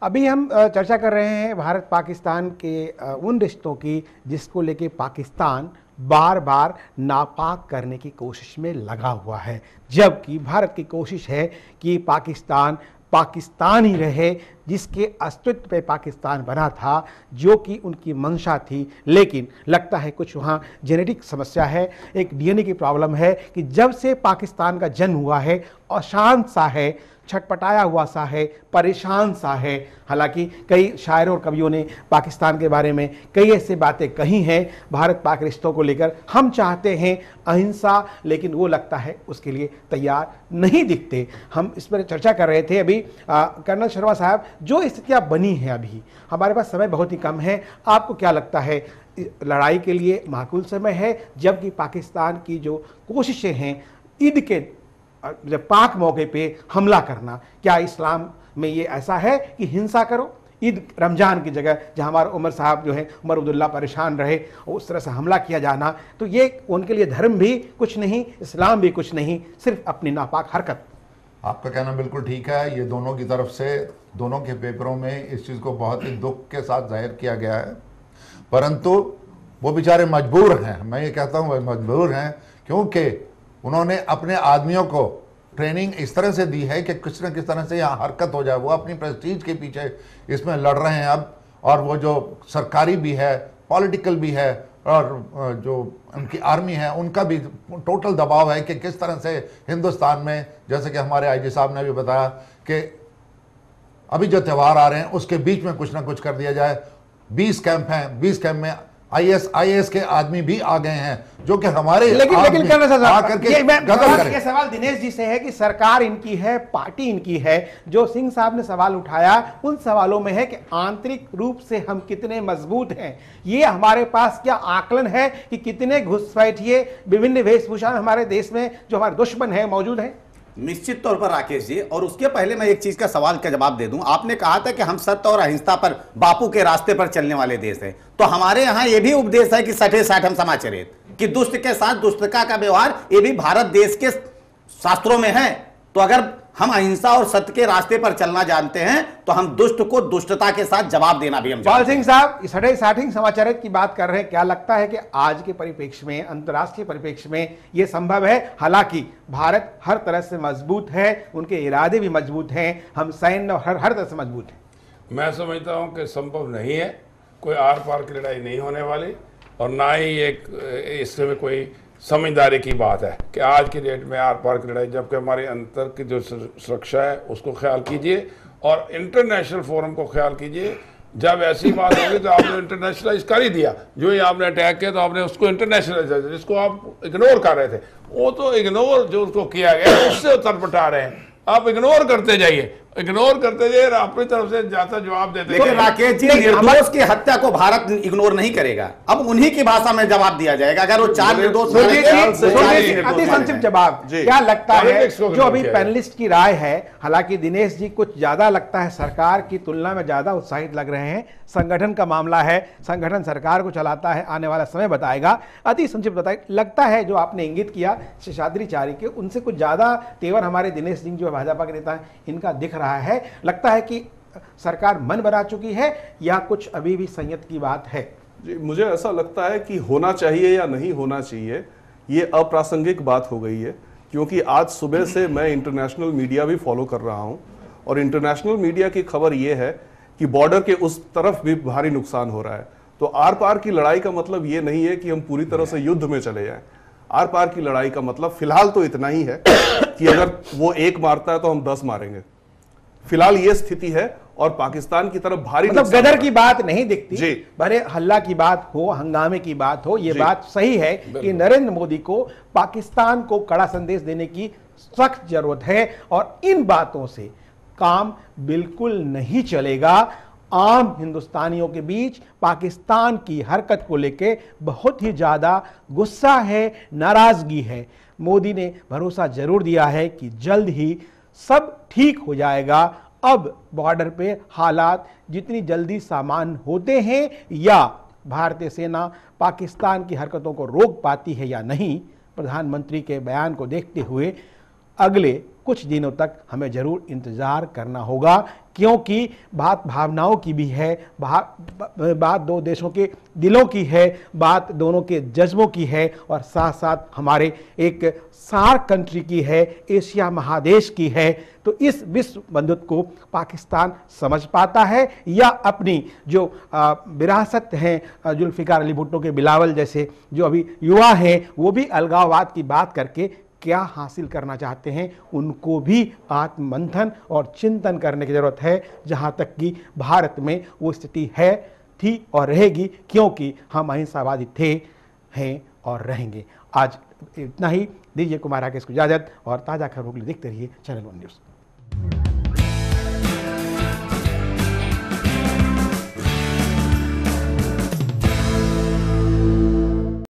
अभी हम चर्चा कर रहे हैं भारत पाकिस्तान के उन रिश्तों की जिसको लेके पाकिस्तान बार बार नापाक करने की कोशिश में लगा हुआ है, जबकि भारत की कोशिश है कि पाकिस्तान पाकिस्तान ही रहे, जिसके अस्तित्व पे पाकिस्तान बना था, जो कि उनकी मंशा थी। लेकिन लगता है कुछ वहाँ जेनेटिक समस्या है, एक डीएनए की प्रॉब्लम है कि जब से पाकिस्तान का जन्म हुआ है अशांत सा है, छटपटाया हुआ सा है, परेशान सा है। हालांकि कई शायरों और कवियों ने पाकिस्तान के बारे में कई ऐसी बातें कही हैं भारत पाक रिश्तों को लेकर। हम चाहते हैं अहिंसा, लेकिन वो लगता है उसके लिए तैयार नहीं दिखते। हम इस पर चर्चा कर रहे थे अभी। कर्नल शर्मा साहब, जो स्थितियाँ बनी हैं अभी, हमारे पास समय बहुत ही कम है, आपको क्या लगता है लड़ाई के लिए माकूल समय है? जबकि पाकिस्तान की जो कोशिशें हैं ईद के जब पाक मौके पे हमला करना, क्या इस्लाम में ये ऐसा है कि हिंसा करो? ईद रमज़ान की जगह जहाँ हमारे उमर साहब जो है उमर अब्दुल्ला परेशान रहे, उस तरह से हमला किया जाना, तो ये उनके लिए धर्म भी कुछ नहीं, इस्लाम भी कुछ नहीं, सिर्फ अपनी नापाक हरकत। आपका कहना बिल्कुल ठीक है। ये दोनों की तरफ से, दोनों के पेपरों में इस चीज़ को बहुत ही दुख के साथ जाहिर किया गया है, परंतु वो बेचारे मजबूर हैं। मैं ये कहता हूँ वो मजबूर हैं क्योंकि उन्होंने अपने आदमियों को ट्रेनिंग इस तरह से दी है कि किस न किस तरह से यहाँ हरकत हो जाए। वो अपनी प्रेस्टीज के पीछे इसमें लड़ रहे हैं अब, और वो जो सरकारी भी है, पॉलिटिकल भी है, और जो उनकी आर्मी है उनका भी टोटल दबाव है कि किस तरह से हिंदुस्तान में, जैसे कि हमारे आईजी साहब ने भी बताया कि अभी जो त्यौहार आ रहे हैं उसके बीच में कुछ ना कुछ कर दिया जाए। 20 कैंप हैं, 20 कैंप में आईएएस के आदमी भी आ गए हैं जो कि हमारे लेकिन करना करें। ये सवाल दिनेश जी से है कि सरकार इनकी है, पार्टी इनकी है। जो सिंह साहब ने सवाल उठाया उन सवालों में है कि आंतरिक रूप से हम कितने मजबूत हैं। ये हमारे पास क्या आकलन है कि कितने घुसपैठिए विभिन्न वेशभूषा में हमारे देश में जो हमारे दुश्मन है मौजूद हैं? निश्चित तौर पर राकेश जी, और उसके पहले मैं एक चीज का सवाल का जवाब दे दूं। आपने कहा था कि हम सत्य और अहिंसा पर, बापू के रास्ते पर चलने वाले देश हैं, तो हमारे यहाँ यह भी उपदेश है कि सठे साठ हम समाचरित, कि दुष्ट के साथ दुष्टता का व्यवहार, ये भी भारत देश के शास्त्रों में है। तो अगर हम अहिंसा और सत्य के रास्ते पर चलना जानते हैं तो हम दुष्ट को दुष्टता के साथ जवाब देना भी हम बाल सिंह साहब, सठे साठिंग समाचारित की बात कर रहे हैं, क्या लगता है कि आज के परिप्रेक्ष्य में, अंतर्राष्ट्रीय परिप्रेक्ष्य में यह संभव है? हालांकि भारत हर तरह से मजबूत है, उनके इरादे भी मजबूत हैं, हम सैन्य और हर तरह से मजबूत हैं। मैं समझता हूं कि संभव नहीं है, कोई आर पार की लड़ाई नहीं होने वाली, और ना ही एक इसमें कोई समझदारी की बात है कि आज की डेट में आर पार की लड़ाई, जबकि हमारे अंतर की जो सुरक्षा है उसको ख्याल कीजिए और इंटरनेशनल फोरम को ख्याल कीजिए। जब ऐसी बात होगी तो आपने इंटरनेशनलाइज कर ही दिया, जो ही आपने अटैक किया तो आपने उसको इंटरनेशनलाइज, जिसको आप इग्नोर कर रहे थे वो तो इग्नोर जो उसको किया गया उससे तरपटा रहे हैं। आप इग्नोर करते जाइए, इग्नोर करते जाइए, अपनी तरफ से जाता जवाब देते लेकिन राकेश जी, निर्दोष की हत्या को भारत इग्नोर नहीं करेगा। अब उन्हीं की भाषा में जवाब दिया जाएगा। अगर वो 4 निर्दोष अति संक्षिप्त जवाब क्या लगता है जो अभी पैनलिस्ट की राय है? हालांकि दिनेश जी कुछ ज्यादा लगता है सरकार की तुलना में ज्यादा उत्साहित लग रहे हैं। संगठन का मामला है, संगठन सरकार को चलाता है, आने वाला समय बताएगा। अति संक्षिप्त बताइए, लगता है जो आपने इंगित किया शेषाद्रिचारी के, उनसे कुछ ज्यादा तेवर हमारे दिनेश सिंह जो भाजपा के नेता हैं इनका दिख रहा है? लगता है कि सरकार मन बना चुकी है या कुछ अभी भी संयत की बात है? जी, मुझे ऐसा लगता है कि होना चाहिए या नहीं होना चाहिए ये अप्रासंगिक बात हो गई है, क्योंकि आज सुबह से मैं इंटरनेशनल मीडिया भी फॉलो कर रहा हूं और इंटरनेशनल मीडिया की खबर ये है कि बॉर्डर के उस तरफ भी भारी नुकसान हो रहा है। तो आर पार की लड़ाई का मतलब ये नहीं है कि हम पूरी तरह से युद्ध में चले जाएं। आर पार की लड़ाई का मतलब फिलहाल तो इतना ही है कि अगर वो 1 मारता है तो हम 10 मारेंगे। फिलहाल ये स्थिति है और पाकिस्तान की तरफ भारी मतलब गदर की बात नहीं दिखती जी। भले हल्ला की बात हो, हंगामे की बात हो, ये बात सही है कि नरेंद्र मोदी को पाकिस्तान को कड़ा संदेश देने की सख्त जरूरत है और इन बातों से काम बिल्कुल नहीं चलेगा। आम हिंदुस्तानियों के बीच पाकिस्तान की हरकत को लेकर बहुत ही ज्यादा गुस्सा है, नाराजगी है। मोदी ने भरोसा जरूर दिया है कि जल्द ही सब ठीक हो जाएगा। अब बॉर्डर पे हालात जितनी जल्दी सामान्य होते हैं या भारतीय सेना पाकिस्तान की हरकतों को रोक पाती है या नहीं, प्रधानमंत्री के बयान को देखते हुए अगले कुछ दिनों तक हमें जरूर इंतजार करना होगा, क्योंकि बात भावनाओं की भी है, बात 2 देशों के दिलों की है, बात दोनों के जज्बों की है और साथ साथ हमारे एक सार्क कंट्री की है, एशिया महादेश की है। तो इस विश्व बंधुत्व को पाकिस्तान समझ पाता है या अपनी जो विरासत हैं जुल्फिकार अली भुट्टो के बिलावल जैसे जो अभी युवा हैं वो भी अलगाववाद की बात करके क्या हासिल करना चाहते हैं, उनको भी आत्ममंथन और चिंतन करने की जरूरत है। जहां तक कि भारत में वो स्थिति है, थी और रहेगी, क्योंकि हम अहिंसावादी थे, हैं और रहेंगे। आज इतना ही, दीजिए कुमार राकेश को इजाजत और ताज़ा खबरों के लिए देखते रहिए चैनल 1 न्यूज़।